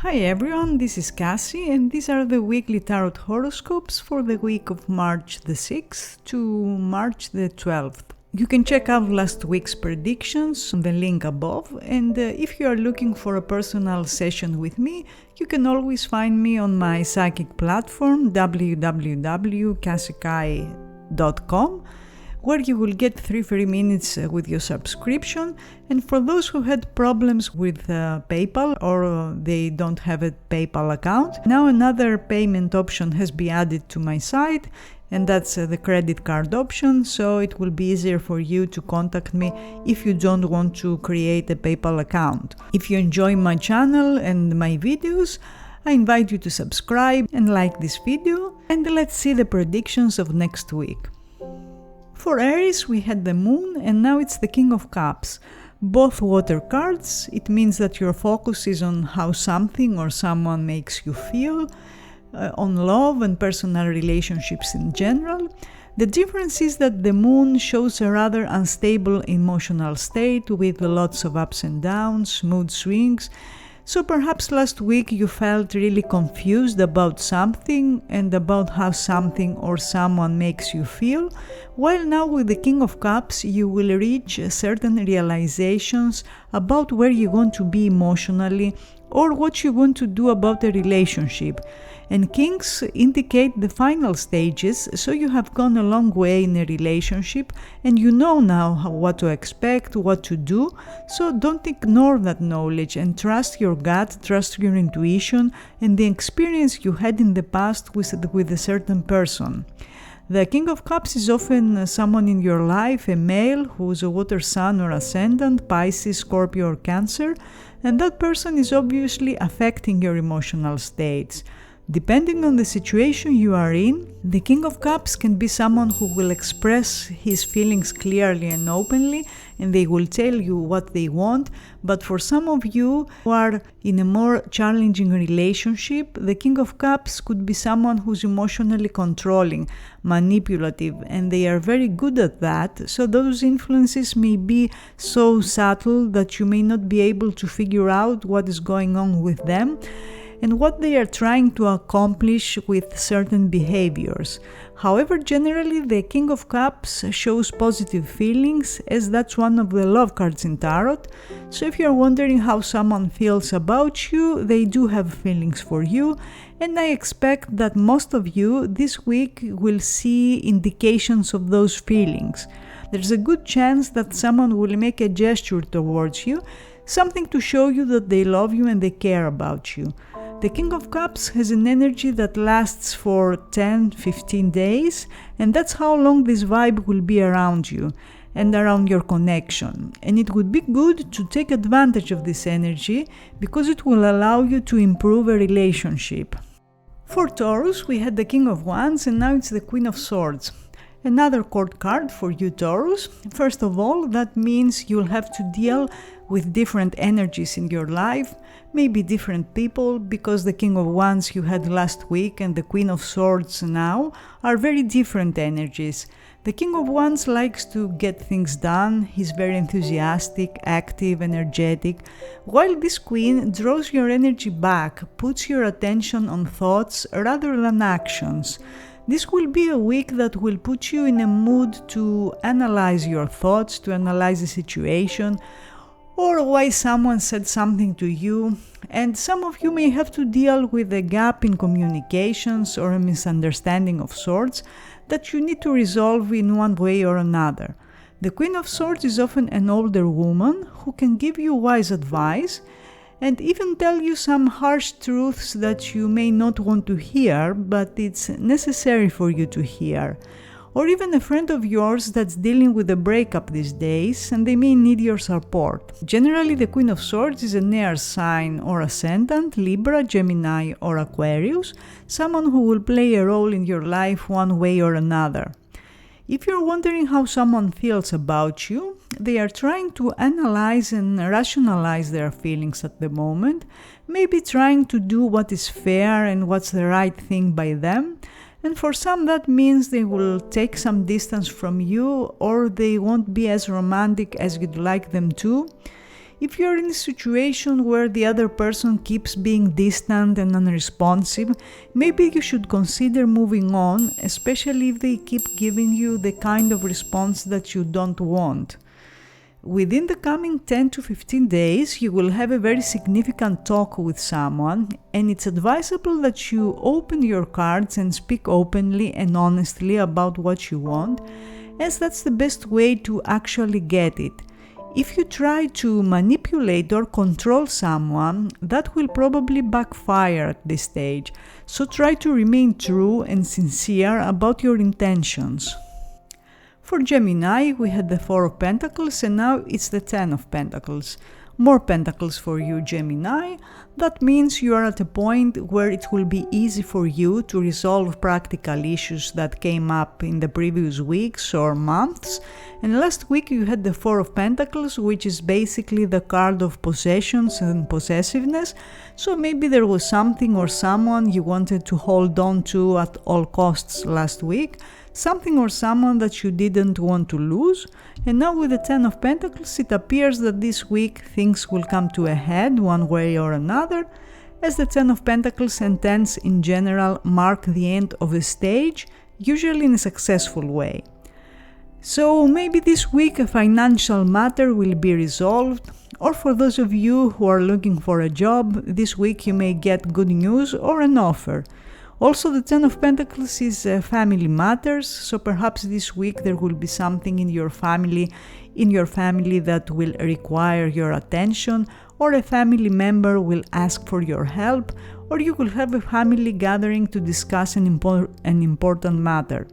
Hi everyone, this is Kassie and these are the weekly tarot horoscopes for the week of March the 6th to March the 12th. You can check out last week's predictions on the link above, and if you are looking for a personal session with me, you can always find me on my psychic platform www.kassie.com, where you will get 3 free minutes with your subscription. And for those who had problems with PayPal or they don't have a PayPal account, now another payment option has been added to my site, and that's the credit card option, so it will be easier for you to contact me if you don't want to create a PayPal account. If you enjoy my channel and my videos, I invite you to subscribe and like this video, and let's see the predictions of next week. For Aries, we had the Moon, and now it's the King of Cups. Both water cards. It means that your focus is on how something or someone makes you feel, on love and personal relationships in general. The difference is that the Moon shows a rather unstable emotional state with lots of ups and downs, mood swings. So perhaps last week you felt really confused about something and about how something or someone makes you feel, while now with the King of Cups you will reach certain realizations about where you want to be emotionally or what you want to do about a relationship. And Kings indicate the final stages, so you have gone a long way in a relationship and you know now what to expect, what to do. So don't ignore that knowledge and trust your gut, trust your intuition and the experience you had in the past with a certain person. The King of Cups is often someone in your life, a male who's a water sign or ascendant, Pisces, Scorpio or Cancer, and that person is obviously affecting your emotional states. Depending on the situation you are in, the King of Cups can be someone who will express his feelings clearly and openly, and they will tell you what they want. But for some of you who are in a more challenging relationship, the King of Cups could be someone who's emotionally controlling, manipulative, and they are very good at that. So those influences may be so subtle that you may not be able to figure out what is going on with them and what they are trying to accomplish with certain behaviors. However, generally the King of Cups shows positive feelings, as that's one of the love cards in tarot. So if you're wondering how someone feels about you, they do have feelings for you, and I expect that most of you this week will see indications of those feelings. There's a good chance that someone will make a gesture towards you, something to show you that they love you and they care about you. The King of Cups has an energy that lasts for 10-15 days, and that's how long this vibe will be around you and around your connection. And it would be good to take advantage of this energy because it will allow you to improve a relationship. For Taurus, we had the King of Wands and now it's the Queen of Swords. Another court card for you, Taurus. First of all, that means you'll have to deal with different energies in your life, maybe different people, because the King of Wands you had last week and the Queen of Swords now are very different energies. The King of Wands likes to get things done, he's very enthusiastic, active, energetic, while this Queen draws your energy back, puts your attention on thoughts rather than actions. This will be a week that will put you in a mood to analyze your thoughts, to analyze the situation, or why someone said something to you, and some of you may have to deal with a gap in communications or a misunderstanding of sorts that you need to resolve in one way or another. The Queen of Swords is often an older woman who can give you wise advice and even tell you some harsh truths that you may not want to hear, but it's necessary for you to hear. Or even a friend of yours that's dealing with a breakup these days and they may need your support. Generally, the Queen of Swords is an air sign or ascendant, Libra, Gemini or Aquarius, someone who will play a role in your life one way or another. If you're wondering how someone feels about you, they are trying to analyze and rationalize their feelings at the moment, maybe trying to do what is fair and what's the right thing by them. And for some that means they will take some distance from you or they won't be as romantic as you'd like them to. If you're in a situation where the other person keeps being distant and unresponsive, maybe you should consider moving on, especially if they keep giving you the kind of response that you don't want. Within the coming 10 to 15 days, you will have a very significant talk with someone, and it's advisable that you open your cards and speak openly and honestly about what you want, as that's the best way to actually get it. If you try to manipulate or control someone, that will probably backfire at this stage, so try to remain true and sincere about your intentions. For Gemini, we had the 4 of Pentacles and now it's the 10 of Pentacles. More Pentacles for you, Gemini. That means you are at a point where it will be easy for you to resolve practical issues that came up in the previous weeks or months. And last week you had the 4 of Pentacles, which is basically the card of possessions and possessiveness. So maybe there was something or someone you wanted to hold on to at all costs last week. Something or someone that you didn't want to lose. And now with the 10 of Pentacles, it appears that this week things will come to a head one way or another, as the 10 of Pentacles and 10s in general mark the end of a stage, usually in a successful way. So maybe this week a financial matter will be resolved, or for those of you who are looking for a job, this week you may get good news or an offer. Also, the 10 of Pentacles is family matters, so perhaps this week there will be something in your family that will require your attention, or a family member will ask for your help, or you will have a family gathering to discuss an important matter.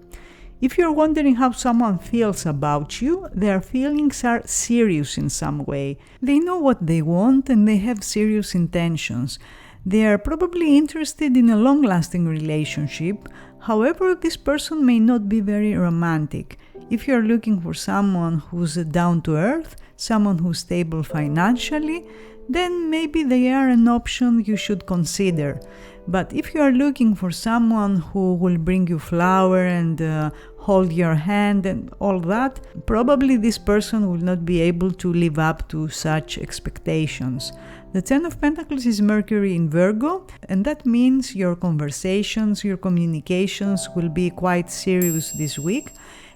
If you're wondering how someone feels about you, their feelings are serious in some way. They know what they want and they have serious intentions. They are probably interested in a long-lasting relationship. However, this person may not be very romantic. If you're looking for someone who's down to earth, someone who's stable financially, then maybe they are an option you should consider. But if you are looking for someone who will bring you flower and hold your hand and all that, probably this person will not be able to live up to such expectations. The 10 of Pentacles is Mercury in Virgo, and that means your conversations, your communications will be quite serious this week,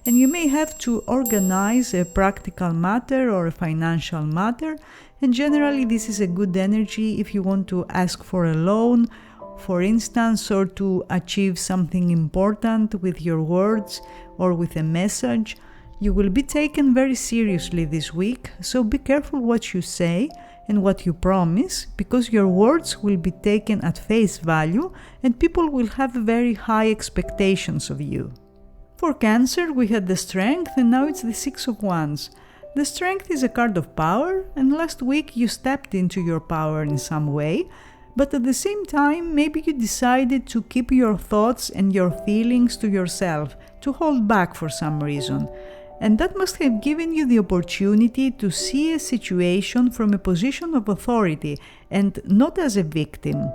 and you may have to organize a practical matter or a financial matter, and generally this is a good energy if you want to ask for a loan, for instance, or to achieve something important with your words or with a message. You will be taken very seriously this week, so be careful what you say and what you promise, because your words will be taken at face value and people will have very high expectations of you. For Cancer, we had the Strength and now it's the 6 of Wands. The Strength is a card of power, and last week you stepped into your power in some way, but at the same time maybe you decided to keep your thoughts and your feelings to yourself, to hold back for some reason. And that must have given you the opportunity to see a situation from a position of authority and not as a victim.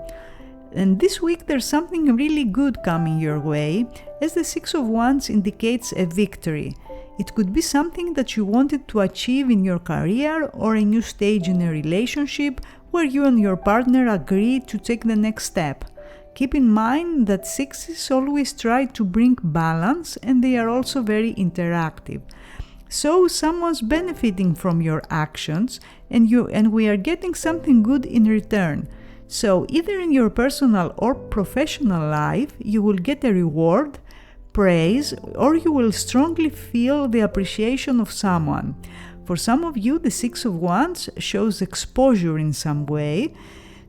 And this week there's something really good coming your way, as the 6 of Wands indicates a victory. It could be something that you wanted to achieve in your career or a new stage in a relationship where you and your partner agree to take the next step. Keep in mind that 6s always try to bring balance and they are also very interactive. So someone's benefiting from your actions and we are getting something good in return. So either in your personal or professional life you will get a reward, praise, or you will strongly feel the appreciation of someone. For some of you, the 6 of Wands shows exposure in some way.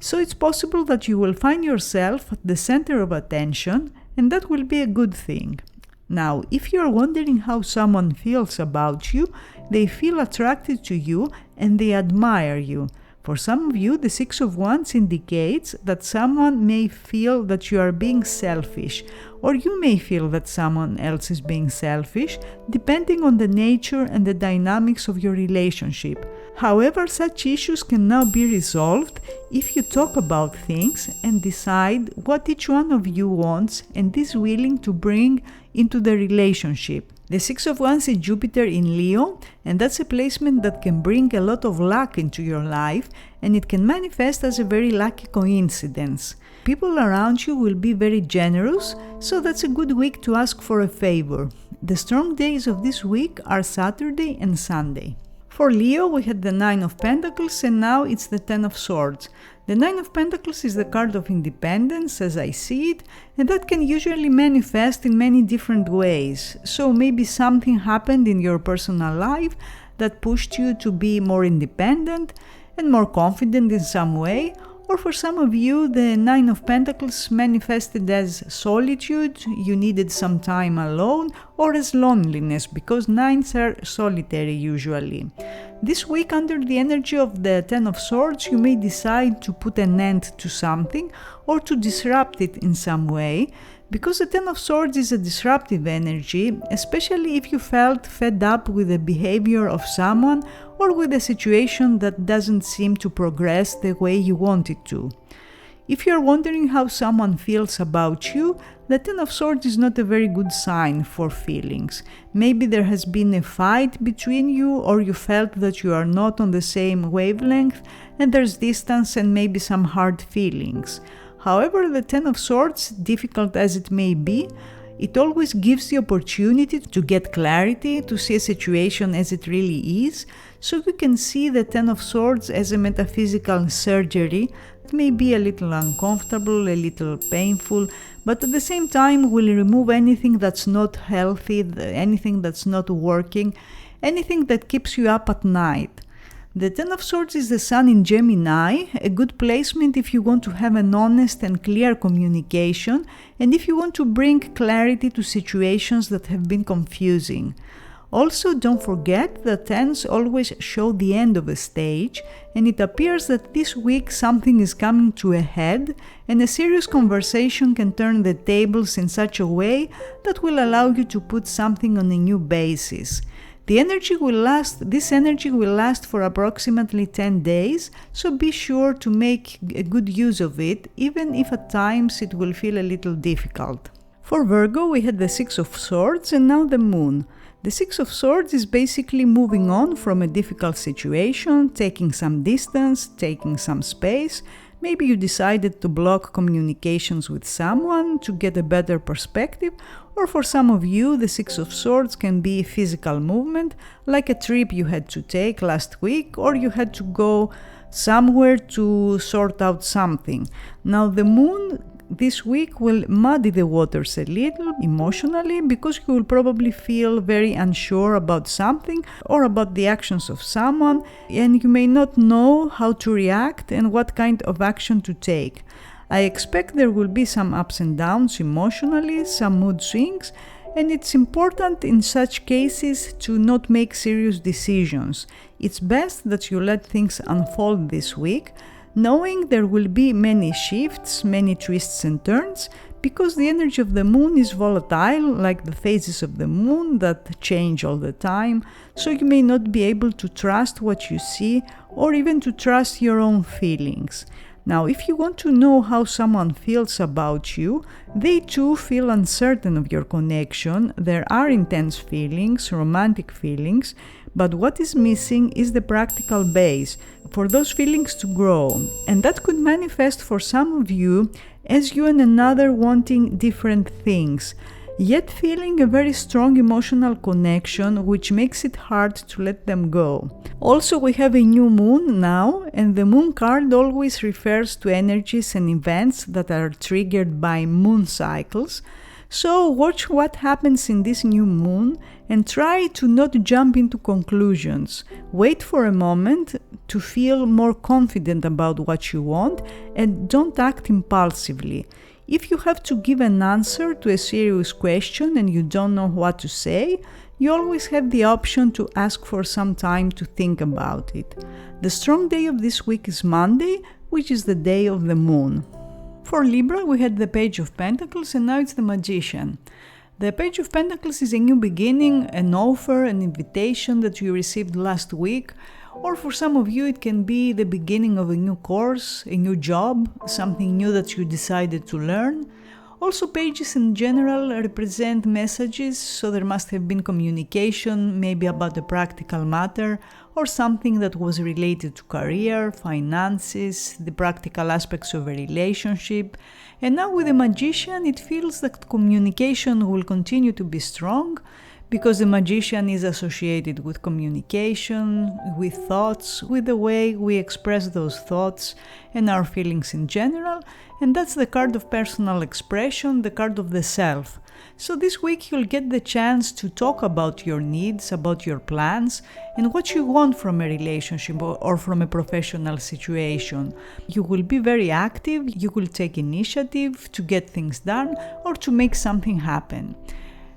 So it's possible that you will find yourself at the center of attention, and that will be a good thing. Now, if you're wondering how someone feels about you, they feel attracted to you and they admire you. For some of you, the 6 of Wands indicates that someone may feel that you are being selfish, or you may feel that someone else is being selfish, depending on the nature and the dynamics of your relationship. However, such issues can now be resolved if you talk about things and decide what each one of you wants and is willing to bring into the relationship. The Six of Wands is Jupiter in Leo, and that's a placement that can bring a lot of luck into your life, and it can manifest as a very lucky coincidence. People around you will be very generous, so that's a good week to ask for a favor. The strong days of this week are Saturday and Sunday. For Leo, we had the Nine of Pentacles, and now it's the Ten of Swords. The Nine of Pentacles is the card of independence, as I see it, and that can usually manifest in many different ways. So maybe something happened in your personal life that pushed you to be more independent and more confident in some way, or for some of you, the Nine of Pentacles manifested as solitude, you needed some time alone, or as loneliness, because nines are solitary usually. This week, under the energy of the Ten of Swords, you may decide to put an end to something or to disrupt it in some way, because the Ten of Swords is a disruptive energy, especially if you felt fed up with the behavior of someone or with a situation that doesn't seem to progress the way you want it to. If you're wondering how someone feels about you, the Ten of Swords is not a very good sign for feelings. Maybe there has been a fight between you, or you felt that you are not on the same wavelength and there's distance and maybe some hard feelings. However, the Ten of Swords, difficult as it may be, it always gives the opportunity to get clarity, to see a situation as it really is, so you can see the Ten of Swords as a metaphysical surgery. It may be a little uncomfortable, a little painful, but at the same time will remove anything that's not healthy, anything that's not working, anything that keeps you up at night. The Ten of Swords is the Sun in Gemini, a good placement if you want to have an honest and clear communication and if you want to bring clarity to situations that have been confusing. Also, don't forget that tens always show the end of a stage, and it appears that this week something is coming to a head and a serious conversation can turn the tables in such a way that will allow you to put something on a new basis. This energy will last for approximately 10 days, so be sure to make a good use of it, even if at times it will feel a little difficult. For Virgo, we had the Six of Swords and now the Moon. The Six of Swords is basically moving on from a difficult situation, taking some distance, taking some space. Maybe you decided to block communications with someone to get a better perspective, or for some of you, the Six of Swords can be physical movement, like a trip you had to take last week, or you had to go somewhere to sort out something. Now, the Moon this week will muddy the waters a little emotionally, because you will probably feel very unsure about something or about the actions of someone, and you may not know how to react and what kind of action to take. I expect there will be some ups and downs emotionally, some mood swings, and it's important in such cases to not make serious decisions. It's best that you let things unfold this week, knowing there will be many shifts, many twists and turns, because the energy of the Moon is volatile, like the phases of the Moon that change all the time, so you may not be able to trust what you see or even to trust your own feelings. Now, if you want to know how someone feels about you, they too feel uncertain of your connection. There are intense feelings, romantic feelings, but what is missing is the practical base for those feelings to grow. And that could manifest for some of you as you and another wanting different things, yet feeling a very strong emotional connection, which makes it hard to let them go. Also, we have a new moon now, and the moon card always refers to energies and events that are triggered by moon cycles. So watch what happens in this new moon and try to not jump into conclusions. Wait for a moment to feel more confident about what you want and don't act impulsively. If you have to give an answer to a serious question and you don't know what to say, you always have the option to ask for some time to think about it. The strong day of this week is Monday, which is the day of the moon. For Libra, we had the Page of Pentacles and now it's the Magician. The Page of Pentacles is a new beginning, an offer, an invitation that you received last week, or for some of you it can be the beginning of a new course, a new job, something new that you decided to learn, Also, pages in general represent messages, so there must have been communication, maybe about a practical matter or something that was related to career, finances, the practical aspects of a relationship. And now with the Magician, it feels that communication will continue to be strong, because the Magician is associated with communication, with thoughts, with the way we express those thoughts and our feelings in general, and that's the card of personal expression, the card of the self. So this week you'll get the chance to talk about your needs, about your plans, and what you want from a relationship or from a professional situation. You will be very active, you will take initiative to get things done or to make something happen.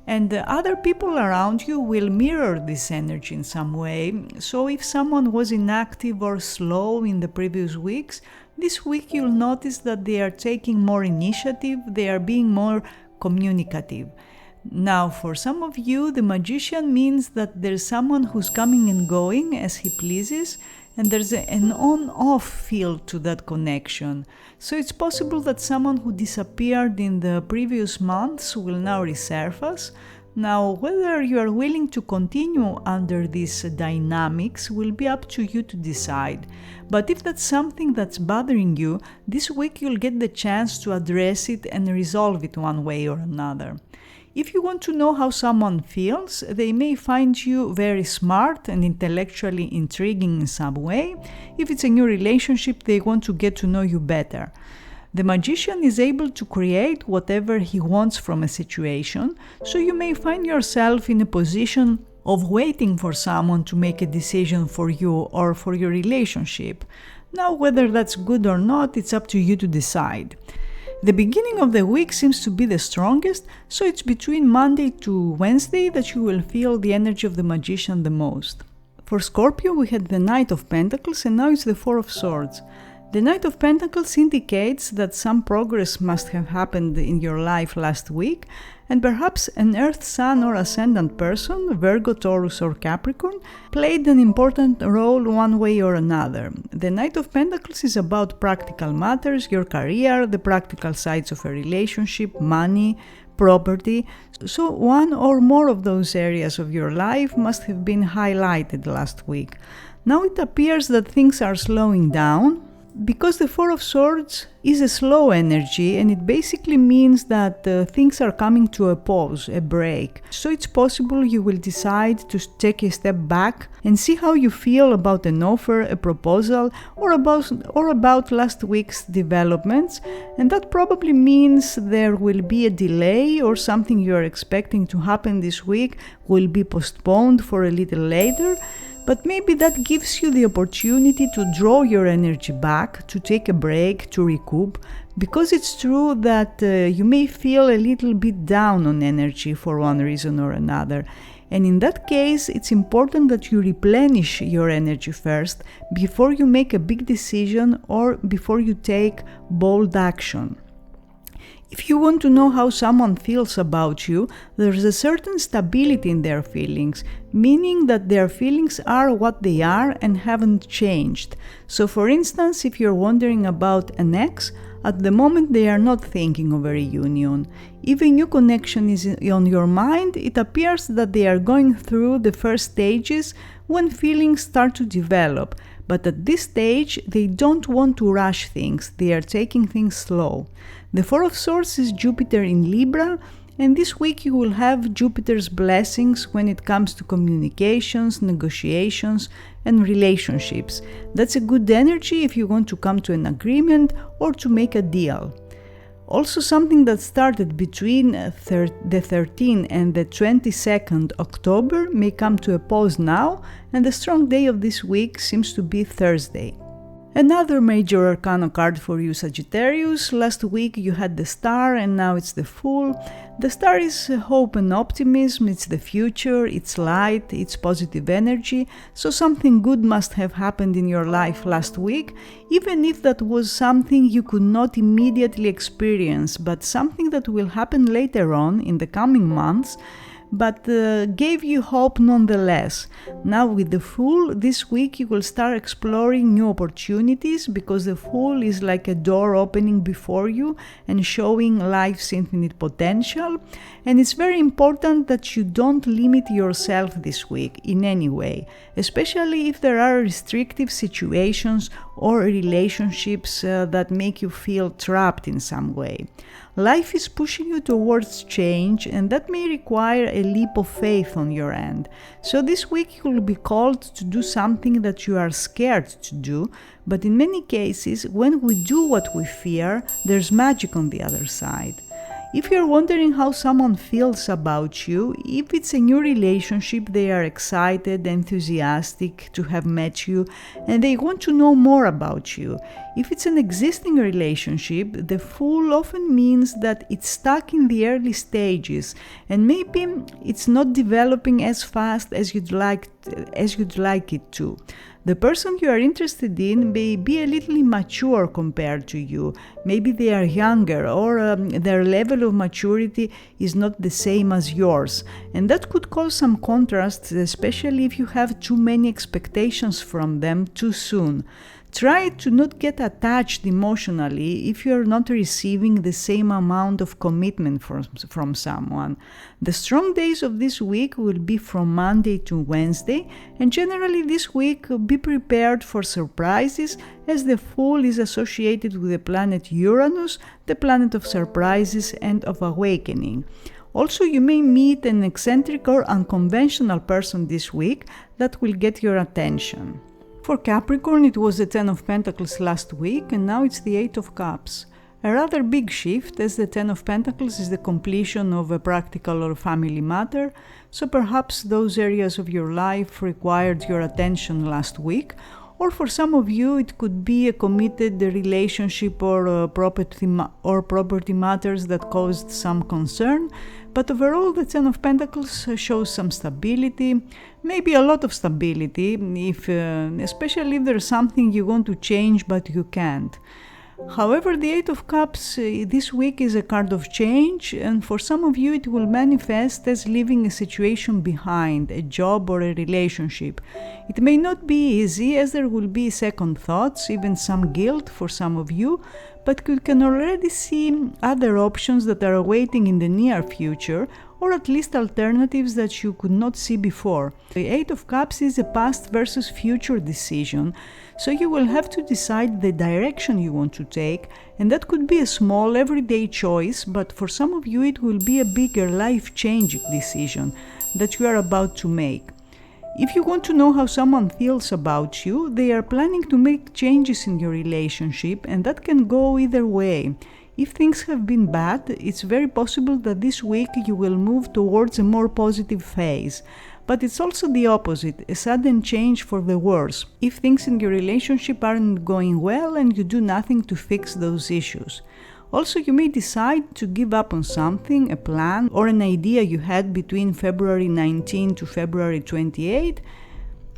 And the other people around you will mirror this energy in some way. So if someone was inactive or slow in the previous weeks, this week you'll notice that they are taking more initiative, they are being more communicative. Now, for some of you, the Magician means that there's someone who's coming and going as he pleases, and there's an on-off feel to that connection. So it's possible that someone who disappeared in the previous months will now resurface. Now, whether you are willing to continue under these dynamics will be up to you to decide. But if that's something that's bothering you, this week you'll get the chance to address it and resolve it one way or another. If you want to know how someone feels, they may find you very smart and intellectually intriguing in some way. If it's a new relationship, they want to get to know you better. The Magician is able to create whatever he wants from a situation, so you may find yourself in a position of waiting for someone to make a decision for you or for your relationship. Now, whether that's good or not, it's up to you to decide. The beginning of the week seems to be the strongest, so it's between Monday to Wednesday that you will feel the energy of the Magician the most. For Scorpio, we had the Knight of Pentacles and now it's the Four of Swords. The Knight of Pentacles indicates that some progress must have happened in your life last week, and perhaps an Earth, Sun or Ascendant person, Virgo, Taurus or Capricorn, played an important role one way or another. The Knight of Pentacles is about practical matters, your career, the practical sides of a relationship, money, property. So one or more of those areas of your life must have been highlighted last week. Now it appears that things are slowing down, because the Four of Swords is a slow energy and it basically means that things are coming to a pause, a break. So it's possible you will decide to take a step back and see how you feel about an offer, a proposal, or about last week's developments, and that probably means there will be a delay or something you are expecting to happen this week will be postponed for a little later. But maybe that gives you the opportunity to draw your energy back, to take a break, to recoup, because it's true that you may feel a little bit down on energy for one reason or another. And in that case, it's important that you replenish your energy first before you make a big decision or before you take bold action. If you want to know how someone feels about you, there's a certain stability in their feelings, meaning that their feelings are what they are and haven't changed. So for instance, if you're wondering about an ex, at the moment they are not thinking of a reunion. If a new connection is on your mind, it appears that they are going through the first stages when feelings start to develop. But at this stage, they don't want to rush things, they are taking things slow. The Four of Swords is Jupiter in Libra, and this week you will have Jupiter's blessings when it comes to communications, negotiations, and relationships. That's a good energy if you want to come to an agreement or to make a deal. Also, something that started between the 13th and the 22nd October may come to a pause now, and the strong day of this week seems to be Thursday. Another major arcana card for you, Sagittarius. Last week you had the Star and now it's the Fool. The Star is hope and optimism, it's the future, it's light, it's positive energy. So something good must have happened in your life last week, even if that was something you could not immediately experience, but something that will happen later on in the coming months. but gave you hope nonetheless. Now with the Fool, this week you will start exploring new opportunities, because the Fool is like a door opening before you and showing life's infinite potential. And it's very important that you don't limit yourself this week in any way, especially if there are restrictive situations or relationships that make you feel trapped in some way. Life is pushing you towards change, and that may require a leap of faith on your end. So this week you will be called to do something that you are scared to do, but in many cases, when we do what we fear, there's magic on the other side. If you're wondering how someone feels about you, if it's a new relationship, they are excited, enthusiastic to have met you, and they want to know more about you. If it's an existing relationship, the Fool often means that it's stuck in the early stages, and maybe it's not developing as fast as you'd like it to. The person you are interested in may be a little immature compared to you. Maybe they are younger, or their level of maturity is not the same as yours. And that could cause some contrasts, especially if you have too many expectations from them too soon. Try to not get attached emotionally if you are not receiving the same amount of commitment from someone. The strong days of this week will be from Monday to Wednesday, and generally this week be prepared for surprises, as the Fool is associated with the planet Uranus, the planet of surprises and of awakening. Also, you may meet an eccentric or unconventional person this week that will get your attention. For Capricorn, it was the 10 of Pentacles last week, and now it's the 8 of Cups. A rather big shift, as the 10 of Pentacles is the completion of a practical or family matter, so perhaps those areas of your life required your attention last week, or for some of you it could be a committed relationship or property matters that caused some concern. But overall, the 10 of Pentacles shows some stability, maybe a lot of stability, especially if there's something you want to change but you can't. However, the 8 of Cups this week is a card of change, and for some of you it will manifest as leaving a situation behind, a job or a relationship. It may not be easy, as there will be second thoughts, even some guilt for some of you, but you can already see other options that are awaiting in the near future, or at least alternatives that you could not see before. The 8 of Cups is a past versus future decision, so you will have to decide the direction you want to take, and that could be a small everyday choice, but for some of you it will be a bigger life-changing decision that you are about to make. If you want to know how someone feels about you, they are planning to make changes in your relationship, and that can go either way. If things have been bad, it's very possible that this week you will move towards a more positive phase. But it's also the opposite, a sudden change for the worse, if things in your relationship aren't going well and you do nothing to fix those issues. Also, you may decide to give up on something, a plan or an idea you had between February 19 to February 28,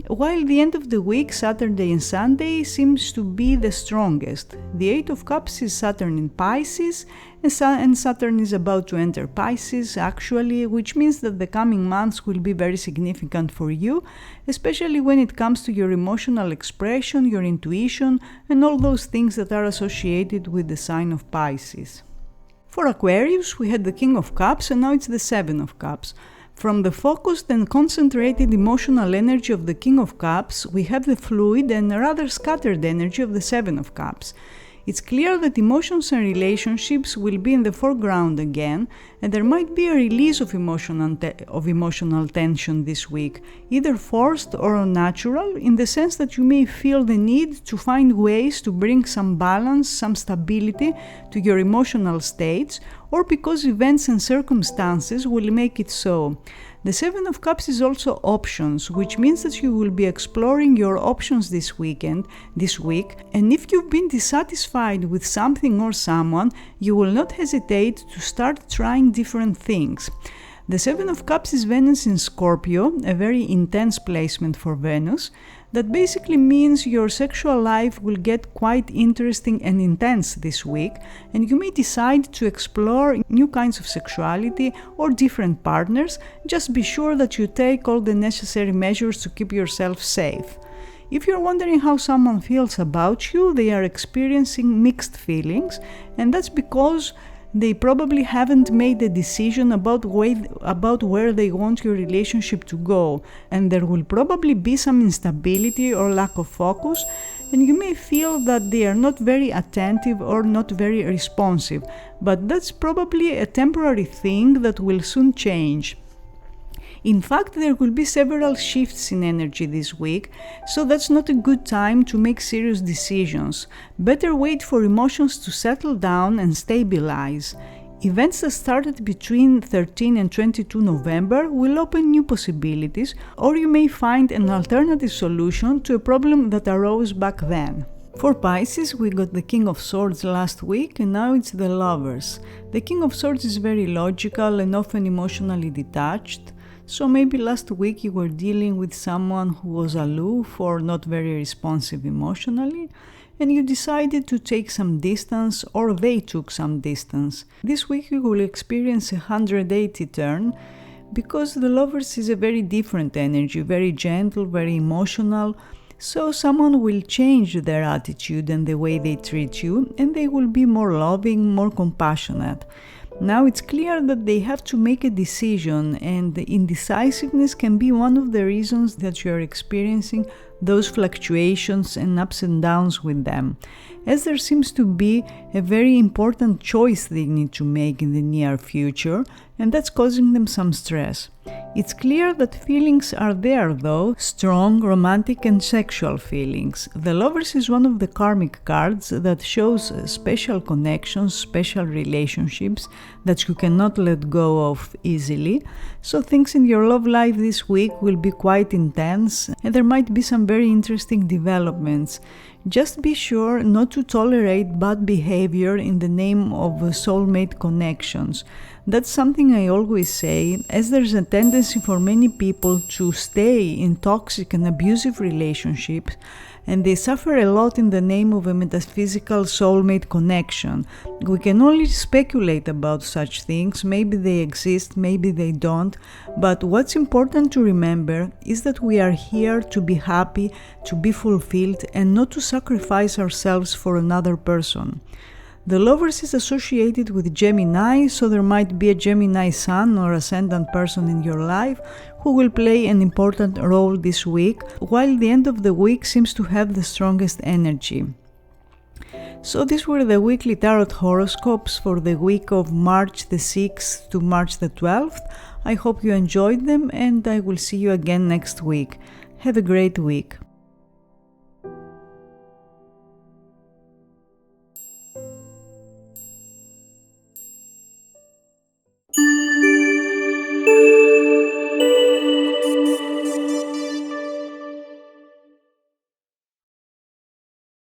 while the end of the week, Saturday and Sunday, seems to be the strongest. The 8 of Cups is Saturn in Pisces, and Saturn is about to enter Pisces actually, which means that the coming months will be very significant for you, especially when it comes to your emotional expression, your intuition, and all those things that are associated with the sign of Pisces. For Aquarius, we had the King of Cups, and now it's the 7 of Cups. From the focused and concentrated emotional energy of the King of Cups, we have the fluid and rather scattered energy of the 7 of Cups. It's clear that emotions and relationships will be in the foreground again, and there might be a release of emotional tension this week, either forced or natural, in the sense that you may feel the need to find ways to bring some balance, some stability to your emotional states, or because events and circumstances will make it so. The 7 of Cups is also options, which means that you will be exploring your options this week, and if you've been dissatisfied with something or someone, you will not hesitate to start trying different things. The 7 of Cups is Venus in Scorpio, a very intense placement for Venus. That basically means your sexual life will get quite interesting and intense this week, and you may decide to explore new kinds of sexuality or different partners. Just be sure that you take all the necessary measures to keep yourself safe. If you're wondering how someone feels about you, they are experiencing mixed feelings, and that's because they probably haven't made a decision about where they want your relationship to go, and there will probably be some instability or lack of focus, and you may feel that they are not very attentive or not very responsive, but that's probably a temporary thing that will soon change. In fact, there will be several shifts in energy this week, so that's not a good time to make serious decisions. Better wait for emotions to settle down and stabilize. Events that started between 13 and 22 November will open new possibilities, or you may find an alternative solution to a problem that arose back then. For Pisces, we got the King of Swords last week, and now it's the Lovers. The King of Swords is very logical and often emotionally detached. So maybe last week you were dealing with someone who was aloof or not very responsive emotionally, and you decided to take some distance, or they took some distance. This week you will experience a 180 turn, because the Lovers is a very different energy, very gentle, very emotional. So someone will change their attitude and the way they treat you, and they will be more loving, more compassionate. Now it's clear that they have to make a decision, and the indecisiveness can be one of the reasons that you are experiencing those fluctuations and ups and downs with them, as there seems to be a very important choice they need to make in the near future, and that's causing them some stress. It's clear that feelings are there though, strong, romantic and sexual feelings. The Lovers is one of the karmic cards that shows special connections, special relationships that you cannot let go of easily. So things in your love life this week will be quite intense, and there might be some very interesting developments. Just be sure not to tolerate bad behavior in the name of soulmate connections. That's something I always say, as there's a tendency for many people to stay in toxic and abusive relationships, and they suffer a lot in the name of a metaphysical soulmate connection. We can only speculate about such things. Maybe they exist, maybe they don't, but what's important to remember is that we are here to be happy, to be fulfilled, and not to sacrifice ourselves for another person. The Lovers is associated with Gemini, so there might be a Gemini sun or ascendant person in your life who will play an important role this week, while the end of the week seems to have the strongest energy. So these were the weekly tarot horoscopes for the week of March the 6th to March the 12th. I hope you enjoyed them, and I will see you again next week. Have a great week.